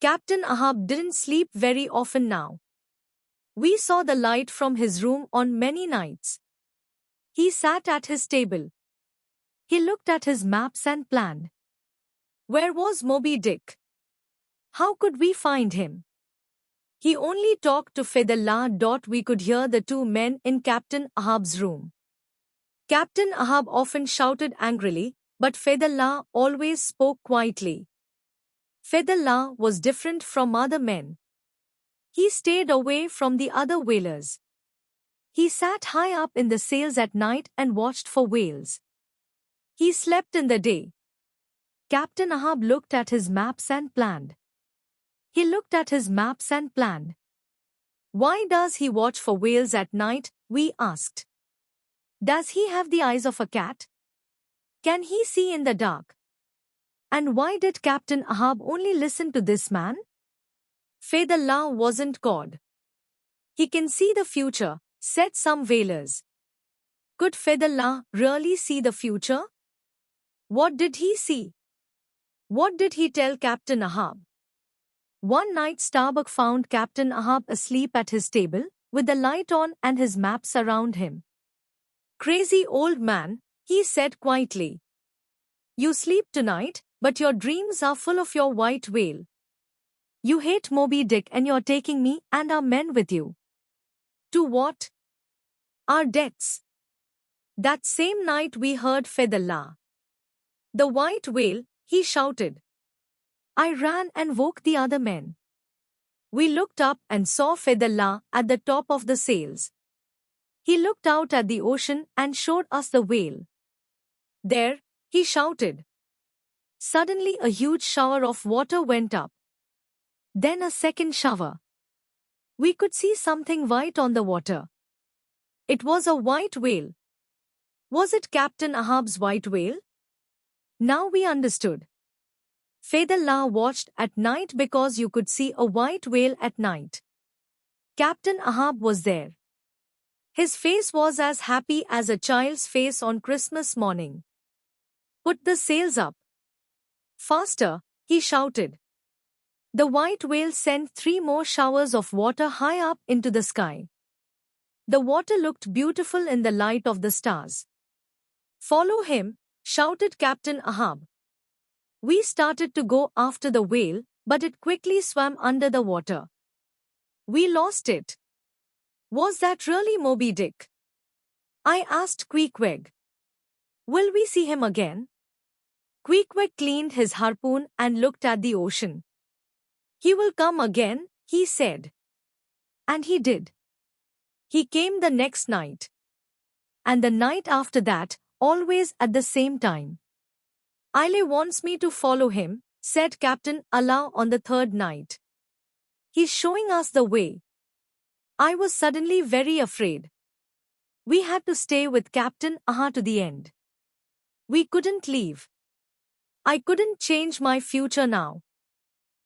Captain Ahab didn't sleep very often now. We saw the light from his room on many nights. He sat at his table. He looked at his maps and planned. Where was Moby Dick? How could we find him? He only talked to Fedallah. We could hear the two men in Captain Ahab's room. Captain Ahab often shouted angrily, but Fedallah always spoke quietly. Fedallah was different from other men. He stayed away from the other whalers. He sat high up in the sails at night and watched for whales. He slept in the day. Captain Ahab looked at his maps and planned. He looked at his maps and planned. Why does he watch for whales at night? We asked. Does he have the eyes of a cat? Can he see in the dark? And why did Captain Ahab only listen to this man? Fedallah wasn't God. He can see the future, said some whalers. Could Fedallah really see the future? What did he see? What did he tell Captain Ahab? One night Starbuck found Captain Ahab asleep at his table, with the light on and his maps around him. Crazy old man, he said quietly. You sleep tonight, but your dreams are full of your white whale. You hate Moby Dick and you're taking me and our men with you. To what? Our deaths. That same night we heard Fedallah. The white whale, he shouted. I ran and woke the other men. We looked up and saw Fedallah at the top of the sails. He looked out at the ocean and showed us the whale. There, he shouted. Suddenly a huge shower of water went up. Then a second shower. We could see something white on the water. It was a white whale. Was it Captain Ahab's white whale? Now we understood. Fedallah watched at night because you could see a white whale at night. Captain Ahab was there. His face was as happy as a child's face on Christmas morning. Put the sails up. Faster, he shouted. The white whale sent 3 more showers of water high up into the sky. The water looked beautiful in the light of the stars. Follow him, shouted Captain Ahab. We started to go after the whale, but it quickly swam under the water. We lost it. Was that really Moby Dick? I asked Queequeg. Will we see him again? Queequeg cleaned his harpoon and looked at the ocean. He will come again, he said. And he did. He came the next night. And the night after that, always at the same time. Ile wants me to follow him, said Captain Allah on the 3rd night. He's showing us the way. I was suddenly very afraid. We had to stay with Captain Ahab to the end. We couldn't leave. I couldn't change my future now.